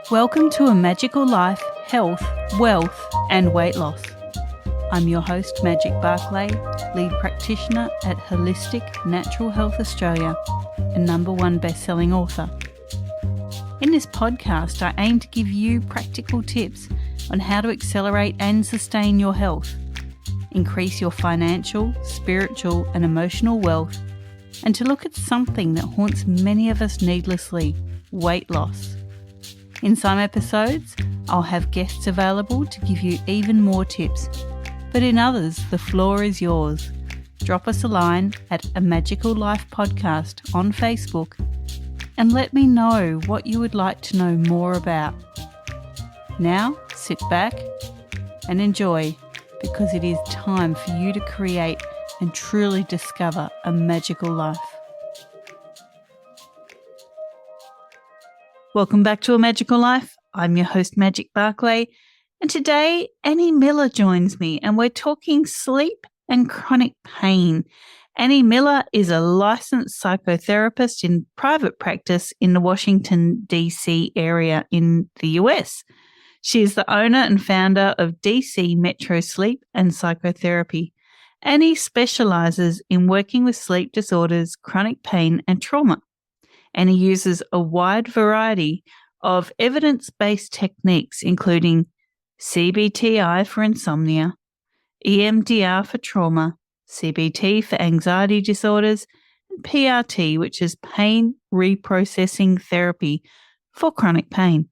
Welcome to A Magical Life, Health, Wealth and Weight Loss. I'm your host, Magic BARCLAY, lead practitioner at Holistic Natural Health Australia and #1 best-selling author. In this podcast, I aim to give you practical tips on how to accelerate and sustain your health, increase your financial, spiritual and emotional wealth, and to look at something that haunts many of us needlessly, weight loss. In some episodes, I'll have guests available to give you even more tips, but in others, the floor is yours. Drop us a line at A Magical Life Podcast on Facebook and let me know what you would like to know more about. Now, sit back and enjoy, because it is time for you to create and truly discover a magical life. Welcome back to A Magical Life. I'm your host, Magic BARCLAY, and today Annie Miller joins me and we're talking sleep and chronic pain. Annie Miller is a licensed psychotherapist in private practice in the Washington, D.C. area in the US. She is the owner and founder of DC Metro Sleep and Psychotherapy. Annie specializes in working with sleep disorders, chronic pain and trauma. Annie uses a wide variety of evidence-based techniques, including CBT-I for insomnia, EMDR for trauma, CBT for anxiety disorders, and PRT, which is pain reprocessing therapy for chronic pain.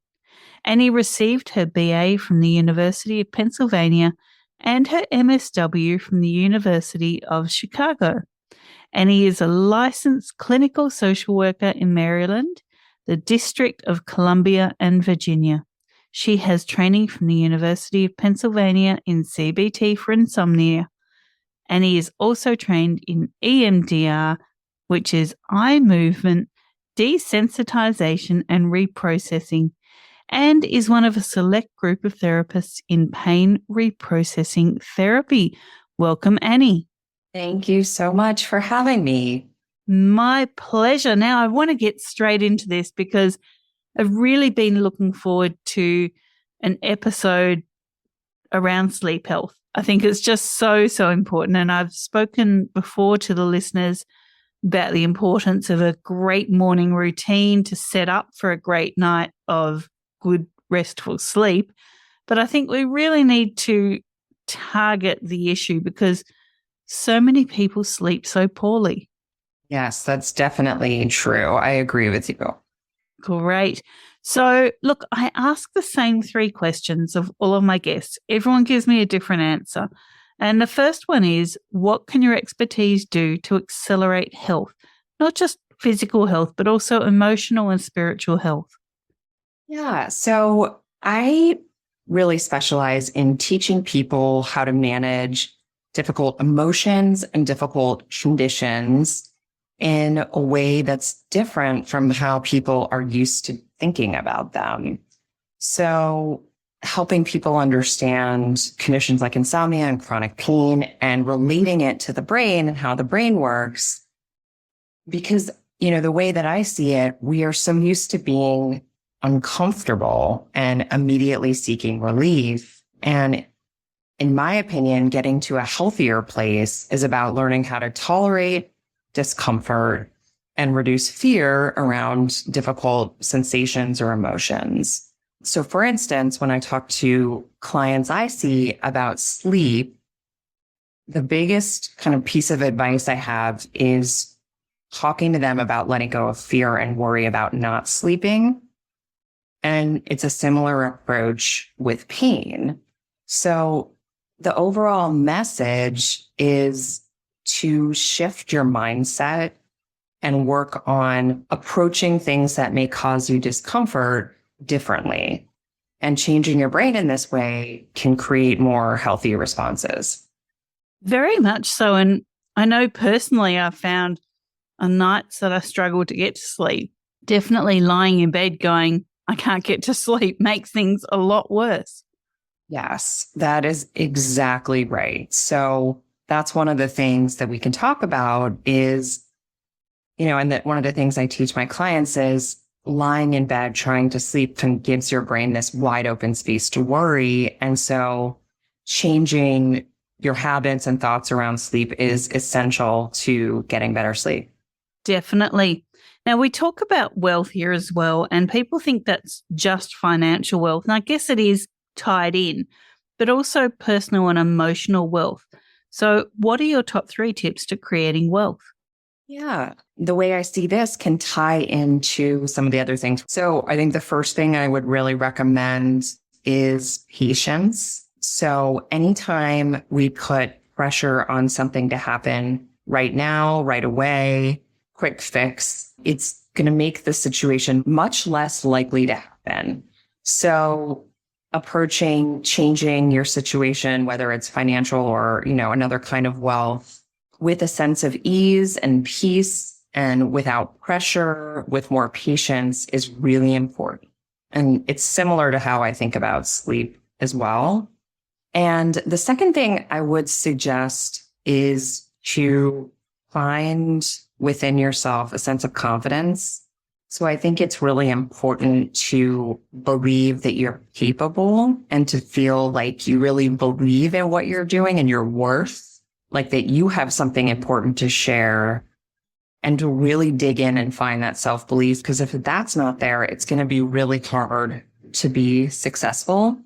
Annie received her BA from the University of Pennsylvania and her MSW from the University of Chicago. Annie is a licensed clinical social worker in Maryland, the District of Columbia and Virginia. She has training from the University of Pennsylvania in CBT for insomnia. Annie is also trained in EMDR, which is eye movement, desensitization and reprocessing, and is one of a select group of therapists in pain reprocessing therapy. Welcome, Annie. Thank you so much for having me. My pleasure. Now, I want to get straight into this because I've really been looking forward to an episode around sleep health. I think it's just so important. And I've spoken before to the listeners about the importance of a great morning routine to set up for a great night of good, restful sleep. But I think we really need to target the issue because so many people sleep so poorly. Yes, that's definitely true. I agree with you. Great. So, look, I ask the same 3 questions of all of my guests. Everyone gives me a different answer. And the first one is, what can your expertise do to accelerate health? Not just physical health, but also emotional and spiritual health. Yeah, so I really specialize in teaching people how to manage difficult emotions and difficult conditions in a way that's different from how people are used to thinking about them. So helping people understand conditions like insomnia and chronic pain and relating it to the brain and how the brain works. Because, the way that I see it, we are so used to being uncomfortable and immediately seeking relief. And in my opinion, getting to a healthier place is about learning how to tolerate discomfort and reduce fear around difficult sensations or emotions. So for instance, when I talk to clients I see about sleep, the biggest kind of piece of advice I have is talking to them about letting go of fear and worry about not sleeping. And it's a similar approach with pain. So the overall message is to shift your mindset and work on approaching things that may cause you discomfort differently. And changing your brain in this way can create more healthy responses. Very much so. And I know personally I've found on nights that I struggle to get to sleep, definitely lying in bed going, I can't get to sleep makes things a lot worse. Yes, that is exactly right. So that's one of the things that we can talk about is, and that one of the things I teach my clients is lying in bed trying to sleep gives your brain this wide open space to worry. And so changing your habits and thoughts around sleep is essential to getting better sleep. Definitely. Now, we talk about wealth here as well, and people think that's just financial wealth. And I guess it is tied in, but also personal and emotional wealth. So what are your top 3 tips to creating wealth? Yeah. The way I see this can tie into some of the other things. So I think the first thing I would really recommend is patience. So anytime we put pressure on something to happen right now, right away, quick fix, it's going to make the situation much less likely to happen. So approaching, changing your situation, whether it's financial or, another kind of wealth, with a sense of ease and peace and without pressure, with more patience is really important. And it's similar to how I think about sleep as well. And the second thing I would suggest is to find within yourself a sense of confidence. So I think it's really important to believe that you're capable and to feel like you really believe in what you're doing and your worth. Like that you have something important to share, and to really dig in and find that self-belief. Because if that's not there, it's going to be really hard to be successful.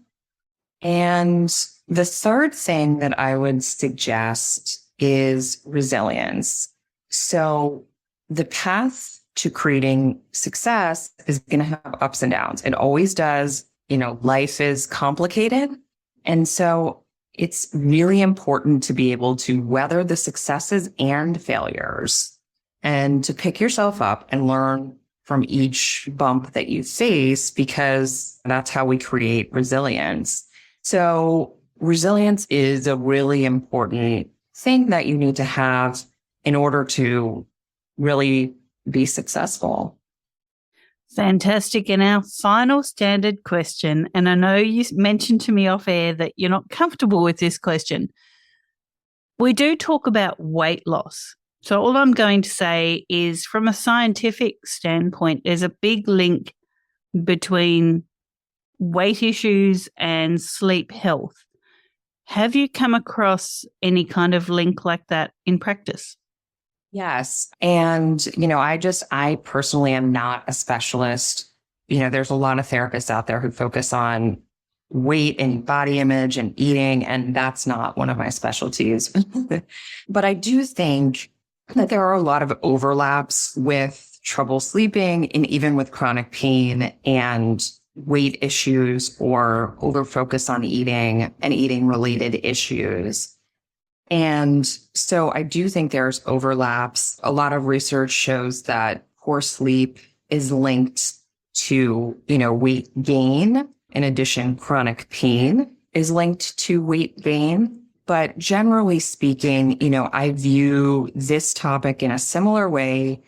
And the third thing that I would suggest is resilience. So the path to creating success is going to have ups and downs. It always does. Life is complicated. And so it's really important to be able to weather the successes and failures and to pick yourself up and learn from each bump that you face, because that's how we create resilience. So resilience is a really important thing that you need to have in order to really be successful. Fantastic. And our final standard question, and I know you mentioned to me off air that you're not comfortable with this question. We do talk about weight loss. So all I'm going to say is, from a scientific standpoint, there's a big link between weight issues and sleep health. Have you come across any kind of link like that in practice? Yes. And, I personally am not a specialist. There's a lot of therapists out there who focus on weight and body image and eating, and that's not one of my specialties. But I do think that there are a lot of overlaps with trouble sleeping and even with chronic pain and weight issues or over focus on eating and eating related issues. And so I do think there's overlaps. A lot of research shows that poor sleep is linked to, weight gain. In addition, chronic pain is linked to weight gain. But generally speaking, I view this topic in a similar way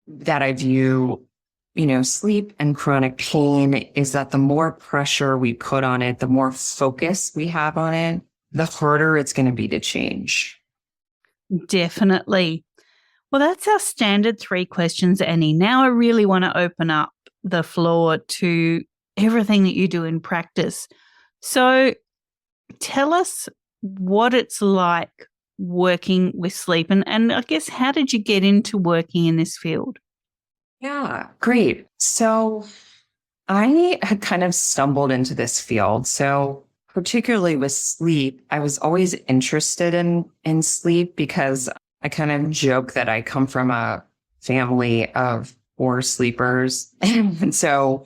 that I view, sleep and chronic pain, is that the more pressure we put on it, the more focus we have on it, the harder it's going to be to change. Definitely. Well, that's our standard 3 questions, Annie. Now I really want to open up the floor to everything that you do in practice. So tell us what it's like working with sleep, and I guess, how did you get into working in this field? Yeah, great. So I had kind of stumbled into this field. So particularly with sleep, I was always interested in sleep because I kind of joke that I come from a family of 4 sleepers. And so,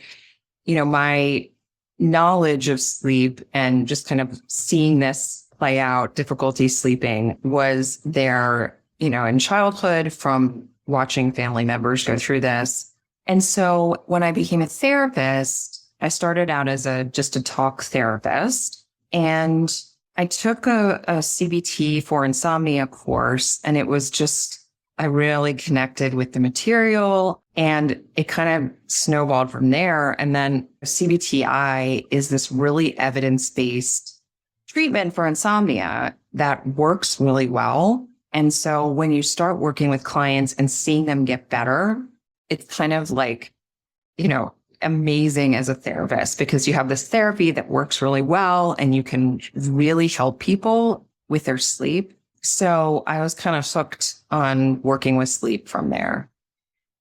my knowledge of sleep and just kind of seeing this play out, difficulty sleeping, was there, in childhood from watching family members go through this. And so when I became a therapist, I started out as just a talk therapist, and I took a CBT for insomnia course, and it was just, I really connected with the material, and it kind of snowballed from there. And then CBT-I is this really evidence-based treatment for insomnia that works really well. And so when you start working with clients and seeing them get better, it's kind of like amazing as a therapist because you have this therapy that works really well and you can really help people with their sleep. So I was kind of hooked on working with sleep from there.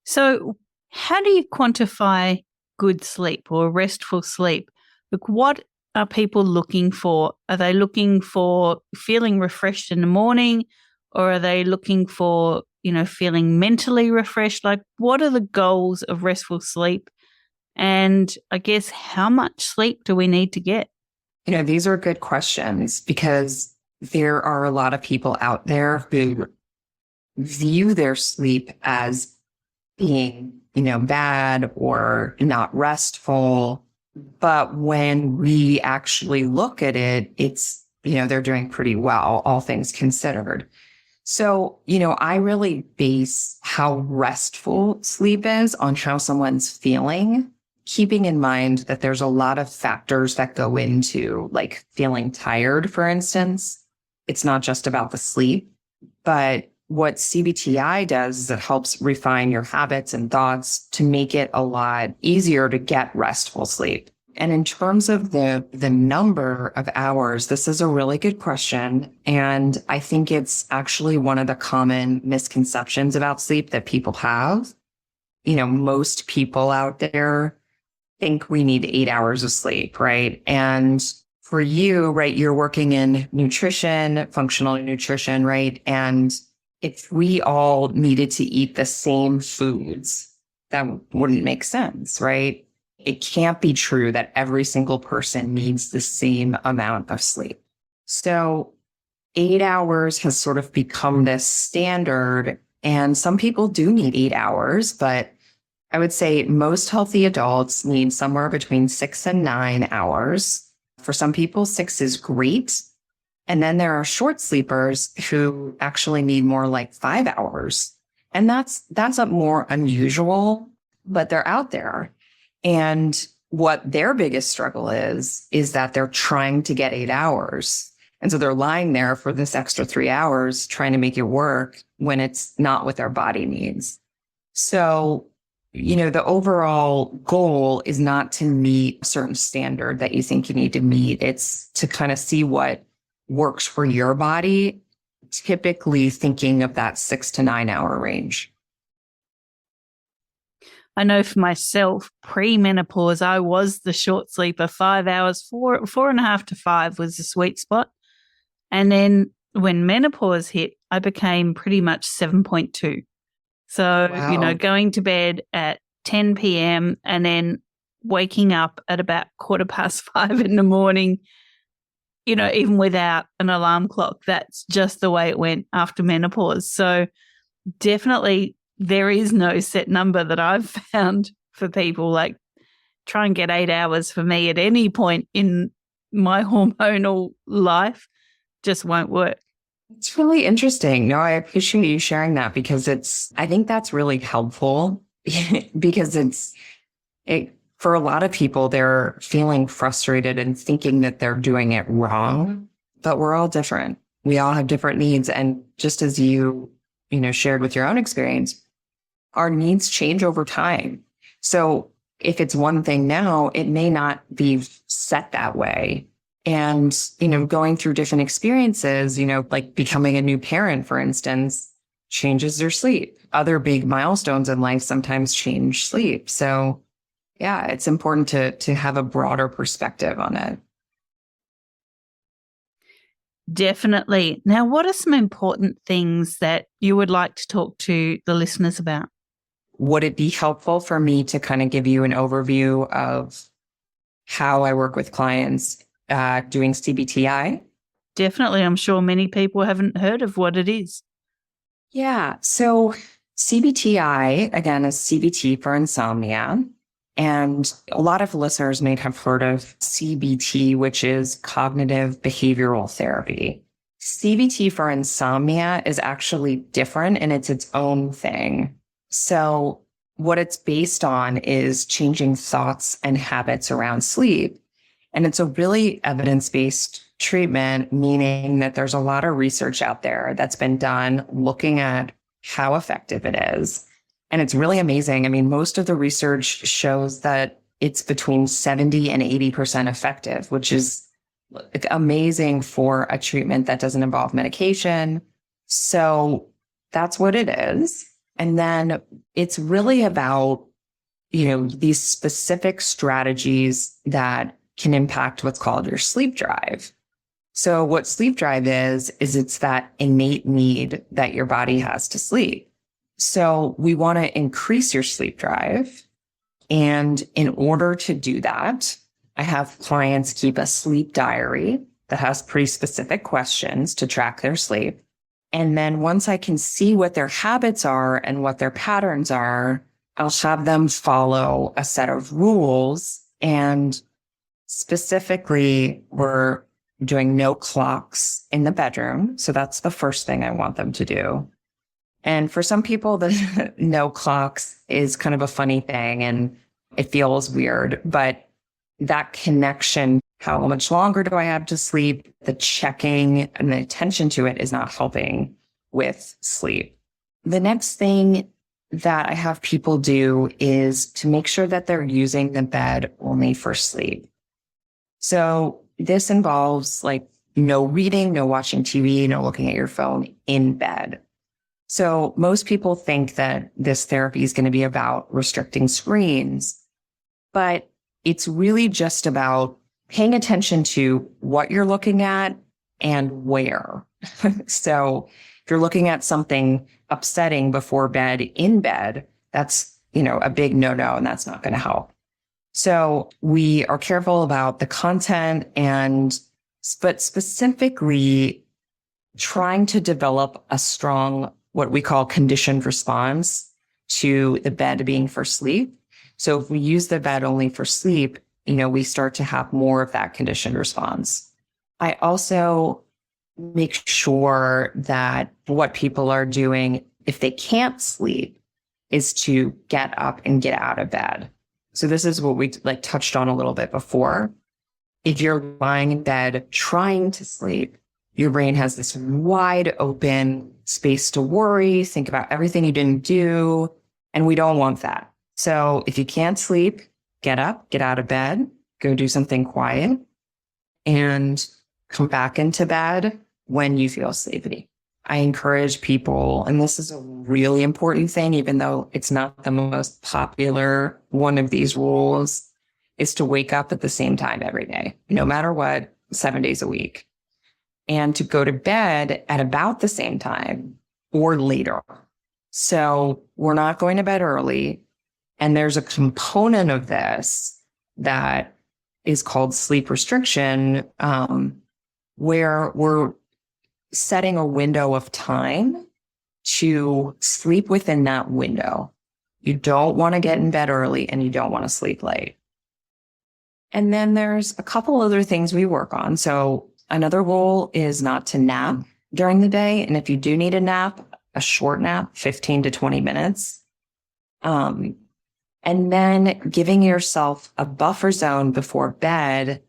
So how do you quantify good sleep or restful sleep? Like, what are people looking for? Are they looking for feeling refreshed in the morning, or are they looking for, feeling mentally refreshed? Like, what are the goals of restful sleep? And I guess how much sleep do we need to get? These are good questions because there are a lot of people out there who view their sleep as being, bad or not restful. But when we actually look at it, it's, they're doing pretty well, all things considered. So, I really base how restful sleep is on how someone's feeling, keeping in mind that there's a lot of factors that go into like feeling tired, for instance. It's not just about the sleep, but what CBT-I does is it helps refine your habits and thoughts to make it a lot easier to get restful sleep. And in terms of the number of hours, this is a really good question. And I think it's actually one of the common misconceptions about sleep that people have. Most people out there think we need 8 hours of sleep, right? And for you, right, you're working in nutrition, functional nutrition, right? And if we all needed to eat the same foods, that wouldn't make sense, right? It can't be true that every single person needs the same amount of sleep. So 8 hours has sort of become this standard, and some people do need 8 hours, but I would say most healthy adults need somewhere between 6 and 9 hours. For some people, 6 is great. And then there are short sleepers who actually need more like 5 hours. And that's a more unusual, but they're out there. And what their biggest struggle is that they're trying to get 8 hours. And so they're lying there for this extra 3 hours trying to make it work when it's not what their body needs. So, the overall goal is not to meet a certain standard that you think you need to meet. It's to kind of see what works for your body, typically thinking of that 6 to 9 hour range. I know for myself, pre-menopause, I was the short sleeper. 5 hours, 4.5 to 5 was the sweet spot. And then when menopause hit, I became pretty much 7.2. So, Wow. Going to bed at 10 p.m. and then waking up at about 5:15 in the morning, even without an alarm clock. That's just the way it went after menopause. So definitely there is no set number that I've found for people. Like, try and get 8 hours for me at any point in my hormonal life just won't work. It's really interesting. No, I appreciate you sharing that because I think that's really helpful because for a lot of people, they're feeling frustrated and thinking that they're doing it wrong, but we're all different. We all have different needs. And just as you shared with your own experience, our needs change over time. So if it's one thing now, it may not be set that way. And, going through different experiences, like becoming a new parent, for instance, changes their sleep. Other big milestones in life sometimes change sleep. So yeah, it's important to have a broader perspective on it. Definitely. Now, what are some important things that you would like to talk to the listeners about? Would it be helpful for me to kind of give you an overview of how I work with clients doing CBT-I? Definitely. I'm sure many people haven't heard of what it is. Yeah. So CBT-I, again, is CBT for insomnia. And a lot of listeners may have heard of CBT, which is cognitive behavioral therapy. CBT for insomnia is actually different and it's its own thing. So what it's based on is changing thoughts and habits around sleep. And it's a really evidence-based treatment, meaning that there's a lot of research out there that's been done looking at how effective it is. And it's really amazing. I mean, most of the research shows that it's between 70 and 80% effective, which is amazing for a treatment that doesn't involve medication. So that's what it is. And then it's really about, these specific strategies that can impact what's called your sleep drive. So what sleep drive is it's that innate need that your body has to sleep. So we want to increase your sleep drive. And in order to do that, I have clients keep a sleep diary that has pretty specific questions to track their sleep. And then once I can see what their habits are and what their patterns are, I'll have them follow a set of rules. And specifically, we're doing no clocks in the bedroom. So that's the first thing I want them to do. And for some people, the no clocks is kind of a funny thing and it feels weird, but that connection, how much longer do I have to sleep? The checking and the attention to it is not helping with sleep. The next thing that I have people do is to make sure that they're using the bed only for sleep. So this involves like no reading, no watching TV, no looking at your phone in bed. So most people think that this therapy is going to be about restricting screens, but it's really just about paying attention to what you're looking at and where. So if you're looking at something upsetting before bed, in bed, that's, a big no-no, and that's not going to help. So we are careful about the content but specifically trying to develop a strong, what we call conditioned response to the bed being for sleep. So if we use the bed only for sleep, we start to have more of that conditioned response. I also make sure that what people are doing, if they can't sleep, is to get up and get out of bed. So this is what we touched on a little bit before. If you're lying in bed trying to sleep, your brain has this wide open space to worry, think about everything you didn't do, and we don't want that. So if you can't sleep, get up, get out of bed, go do something quiet, and come back into bed when you feel sleepy. I encourage people, and this is a really important thing, even though it's not the most popular one of these rules, is to wake up at the same time every day, no matter what, 7 days a week, and to go to bed at about the same time or later. So we're not going to bed early. And there's a component of this that is called sleep restriction, where we're setting a window of time to sleep within that window. You don't want to get in bed early and you don't want to sleep late. And then there's a couple other things we work on. So another rule is not to nap during the day. And if you do need a nap, a short nap, 15 to 20 minutes. And then giving yourself a buffer zone before bed,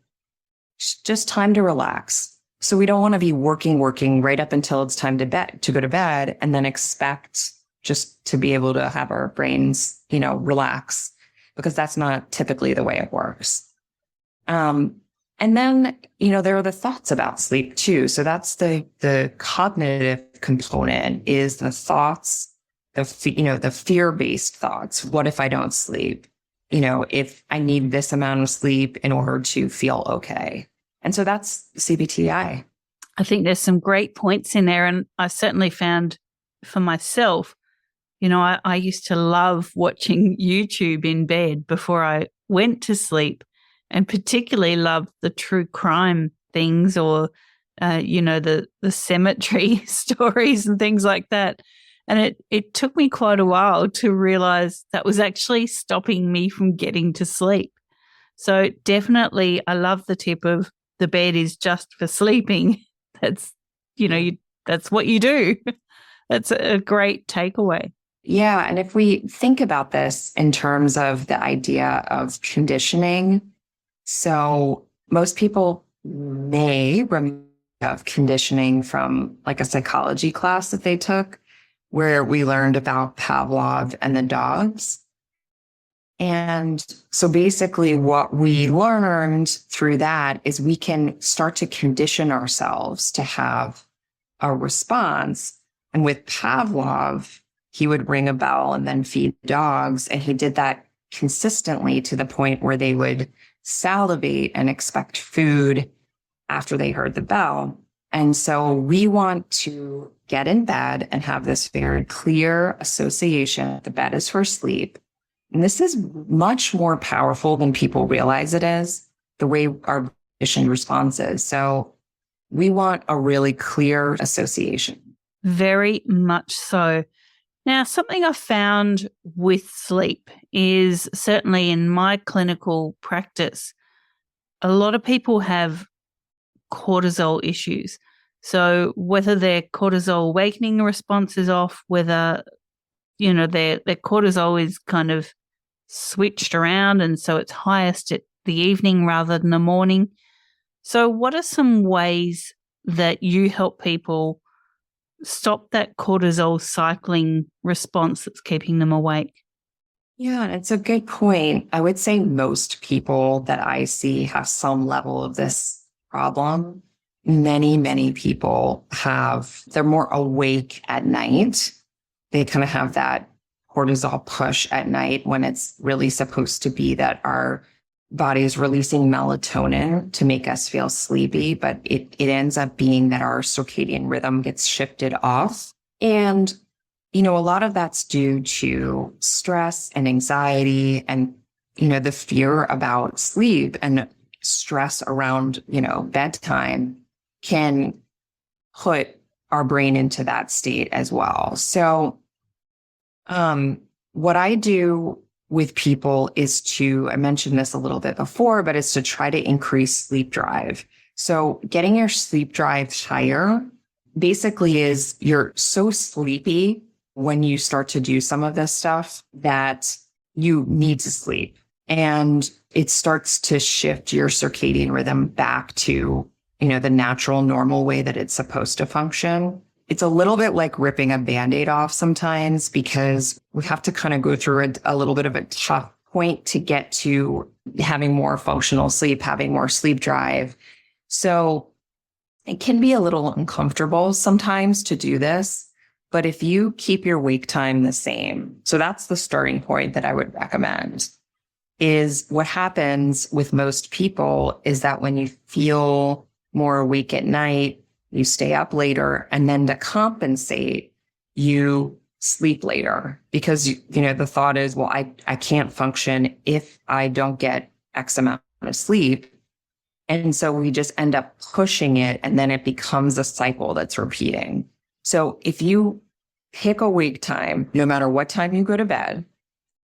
just time to relax. So we don't want to be working right up until it's time to go to bed, and then expect just to be able to have our brains, relax, because that's not typically the way it works. And then, there are the thoughts about sleep too. So that's the cognitive component, is the thoughts, the fear-based thoughts. What if I don't sleep? If I need this amount of sleep in order to feel okay. And so that's CBT-I. I think there's some great points in there. And I certainly found for myself, I used to love watching YouTube in bed before I went to sleep, and particularly loved the true crime things or, the cemetery stories and things like that. And it took me quite a while to realize that was actually stopping me from getting to sleep. So definitely, I love the tip of the bed is just for sleeping. That's, that's what you do. That's a great takeaway. Yeah. And if we think about this in terms of the idea of conditioning, so most people may remember conditioning from like a psychology class that they took, where we learned about Pavlov and the dogs. And so basically what we learned through that is we can start to condition ourselves to have a response. And with Pavlov, he would ring a bell and then feed dogs. And he did that consistently to the point where they would salivate and expect food after they heard the bell. And so we want to get in bed and have this very clear association. The bed is for sleep. And this is much more powerful than people realize it is, the way our conditioned response is. So we want a really clear association. Very much so. Now, something I've found with sleep is certainly in my clinical practice, a lot of people have cortisol issues. So whether their cortisol awakening response is off, whether, their cortisol is kind of switched around and so it's highest at the evening rather than the morning. So what are some ways that you help people stop that cortisol cycling response that's keeping them awake? Yeah, it's a good point. I would say most people that I see have some level of this problem. Many, many people they're more awake at night. They kind of have that cortisol push at night when it's really supposed to be that our body is releasing melatonin to make us feel sleepy, but it ends up being that our circadian rhythm gets shifted off. And, a lot of that's due to stress and anxiety and, the fear about sleep and stress around, bedtime can put our brain into that state as well. So, what I do with people is I mentioned this a little bit before, but it's to try to increase sleep drive. So getting your sleep drive higher basically is you're so sleepy when you start to do some of this stuff that you need to sleep. And it starts to shift your circadian rhythm back to, the natural, normal way that it's supposed to function. It's a little bit like ripping a Band-Aid off sometimes because we have to kind of go through a little bit of a tough point to get to having more functional sleep, having more sleep drive. So it can be a little uncomfortable sometimes to do this, but if you keep your wake time the same, so that's the starting point that I would recommend, is what happens with most people is that when you feel more awake at night, you stay up later, and then to compensate, you sleep later because, the thought is, well, I can't function if I don't get X amount of sleep. And so we just end up pushing it, and then it becomes a cycle that's repeating. So if you pick a wake time, no matter what time you go to bed,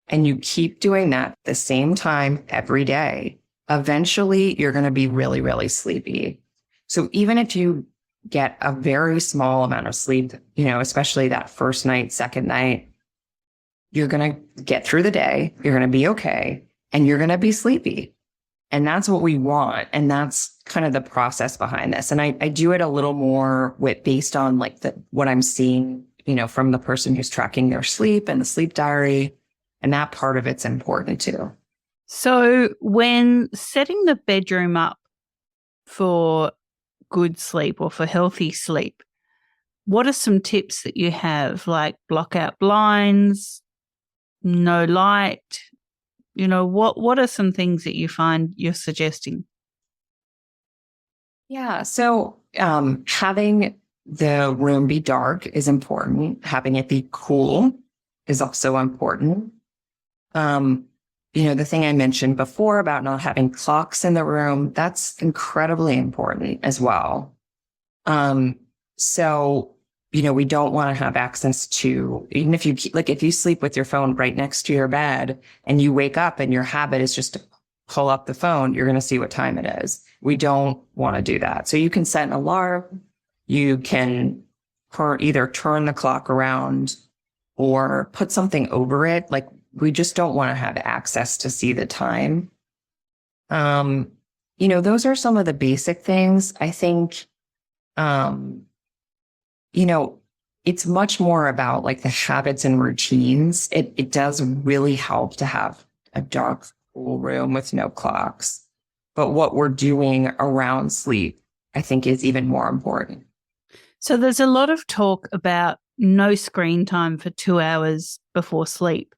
and you keep doing that the same time every day, eventually you're going to be really, really sleepy. So even if you get a very small amount of sleep, especially that first night, second night, you're going to get through the day, you're going to be okay, and you're going to be sleepy. And that's what we want. And that's kind of the process behind this. And I do it a little more based on what I'm seeing, from the person who's tracking their sleep and the sleep diary. And that part of it's important too. So when setting the bedroom up for good sleep or for healthy sleep, what are some tips that you have, like block out blinds, no light? What are some things that you find you're suggesting? Yeah. So having the room be dark is important. Having it be cool is also important. The thing I mentioned before about not having clocks in the room, that's incredibly important as well. So, we don't want to have access to, even if if you sleep with your phone right next to your bed and you wake up and your habit is just to pull up the phone, you're going to see what time it is. We don't want to do that. So you can set an alarm. You can either turn the clock around or put something over it. We just don't want to have access to see the time. Those are some of the basic things. I think, it's much more about like the habits and routines. It does really help to have a dark, cool room with no clocks. But what we're doing around sleep, I think, is even more important. So there's a lot of talk about no screen time for 2 hours before sleep.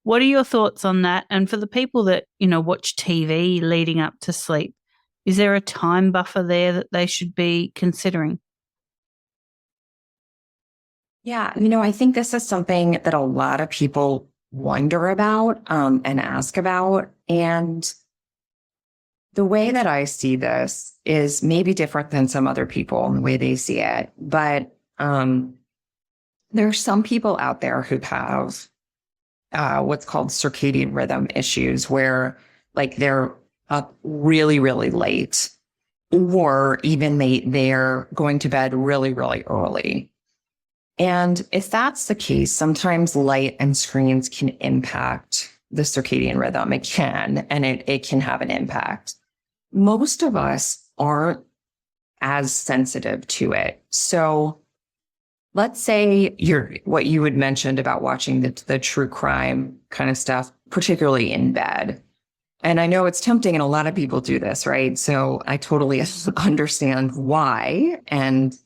What are your thoughts on that? And for the people that, watch TV leading up to sleep, is there a time buffer there that they should be considering? Yeah, I think this is something that a lot of people wonder about and ask about. And the way that I see this is maybe different than some other people in the way they see it. But there are some people out there who have what's called circadian rhythm issues, where like they're up really, really late, or even they're going to bed really, really early. And if that's the case, sometimes light and screens can impact the circadian rhythm. It can, and it can have an impact. Most of us aren't as sensitive to it. So let's say what you had mentioned about watching the true crime kind of stuff, particularly in bed. And I know it's tempting and a lot of people do this, right? So I totally understand why. And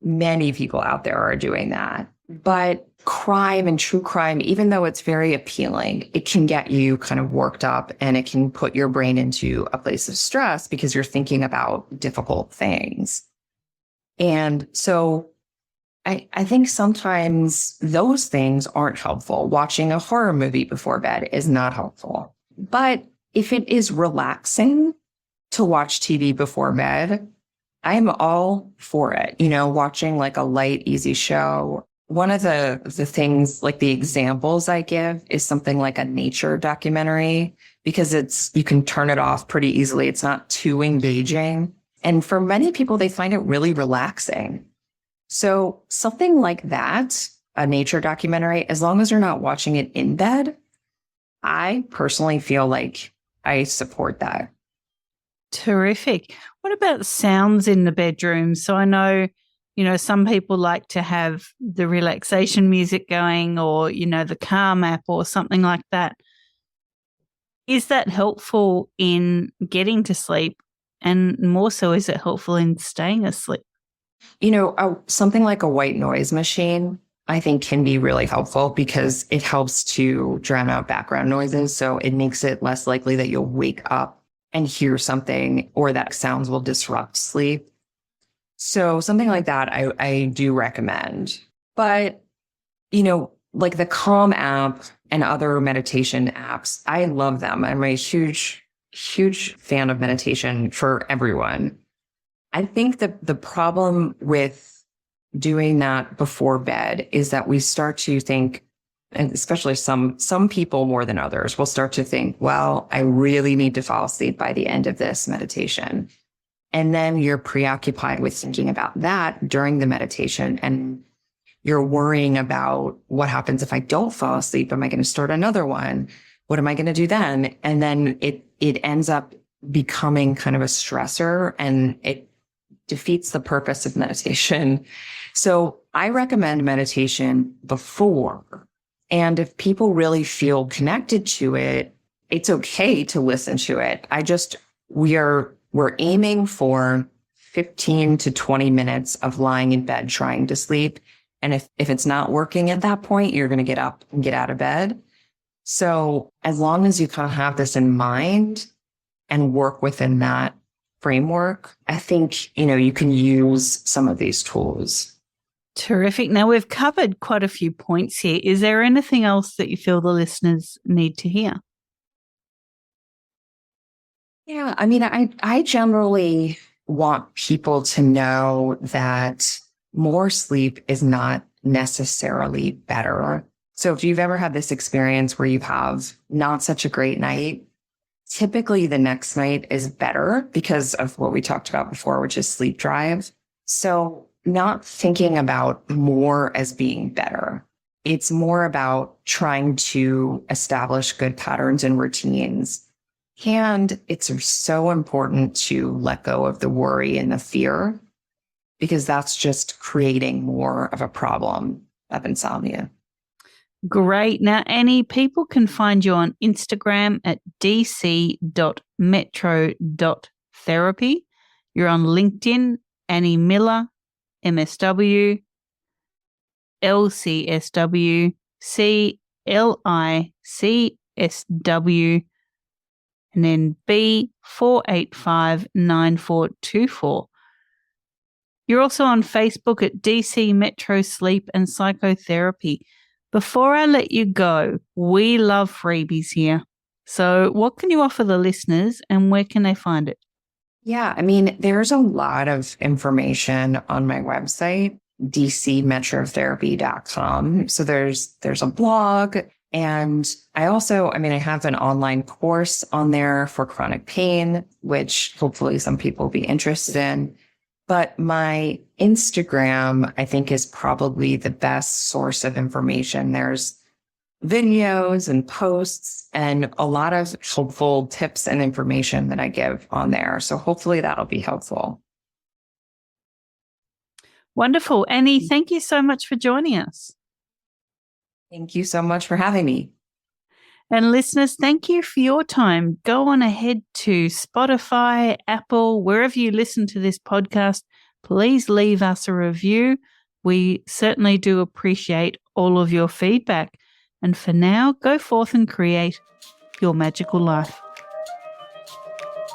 many people out there are doing that. But crime and true crime, even though it's very appealing, it can get you kind of worked up and it can put your brain into a place of stress because you're thinking about difficult things. And so I think sometimes those things aren't helpful. Watching a horror movie before bed is not helpful. But if it is relaxing to watch TV before bed, I'm all for it. Watching like a light, easy show. One of the things, like the examples I give, is something like a nature documentary, because you can turn it off pretty easily. It's not too engaging. And for many people, they find it really relaxing. So something like that, a nature documentary, as long as you're not watching it in bed, I personally feel like I support that. Terrific. What about sounds in the bedroom? So I know, some people like to have the relaxation music going, or, the Calm app or something like that. Is that helpful in getting to sleep? And more so, is it helpful in staying asleep? Something like a white noise machine, I think, can be really helpful because it helps to drown out background noises. So it makes it less likely that you'll wake up and hear something or that sounds will disrupt sleep. So something like that, I do recommend. But, like the Calm app and other meditation apps, I love them. I'm a huge, huge fan of meditation for everyone. I think that the problem with doing that before bed is that we start to think, and especially some people more than others will start to think, well, I really need to fall asleep by the end of this meditation. And then you're preoccupied with thinking about that during the meditation. And you're worrying about what happens if I don't fall asleep. Am I going to start another one? What am I going to do then? And then it ends up becoming kind of a stressor, and it defeats the purpose of meditation. So I recommend meditation before. And if people really feel connected to it, it's okay to listen to it. We're aiming for 15 to 20 minutes of lying in bed trying to sleep. And if it's not working at that point, you're going to get up and get out of bed. So as long as you kind of have this in mind and work within that framework, I think, you can use some of these tools. Terrific. Now, we've covered quite a few points here. Is there anything else that you feel the listeners need to hear? Yeah, I mean, I generally want people to know that more sleep is not necessarily better. So if you've ever had this experience where you have not such a great night, typically the next night is better because of what we talked about before, which is sleep drive. So not thinking about more as being better. It's more about trying to establish good patterns and routines. And it's so important to let go of the worry and the fear. because that's just creating more of a problem of insomnia. Great. Now, Annie, people can find you on Instagram at dc.metro.therapy. You're on LinkedIn, Annie Miller, MSW, LCSW, CLICSW, and then B4859424. You're also on Facebook at DC Metro Sleep and Psychotherapy. Before I let you go, we love freebies here. So what can you offer the listeners and where can they find it? Yeah, I mean, there's a lot of information on my website, dcmetrotherapy.com. So there's a blog, and I have an online course on there for chronic pain, which hopefully some people will be interested in. But my Instagram, I think, is probably the best source of information. There's videos and posts and a lot of helpful tips and information that I give on there. So hopefully that'll be helpful. Wonderful. Annie, thank you so much for joining us. Thank you so much for having me. And listeners, thank you for your time. Go on ahead to Spotify, Apple, wherever you listen to this podcast. Please leave us a review. We certainly do appreciate all of your feedback. And for now, go forth and create your magical life.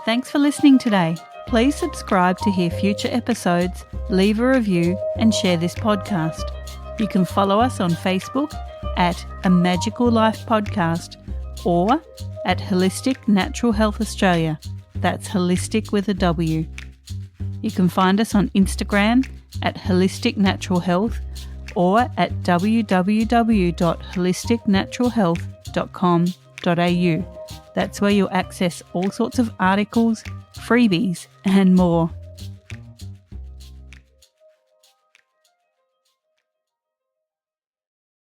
Thanks for listening today. Please subscribe to hear future episodes, leave a review, and share this podcast. You can follow us on Facebook at A Magical Life Podcast or at Holistic Natural Health Australia. That's holistic with a W. You can find us on Instagram at Holistic Natural Health or at www.holisticnaturalhealth.com.au. That's where you'll access all sorts of articles, freebies, and more.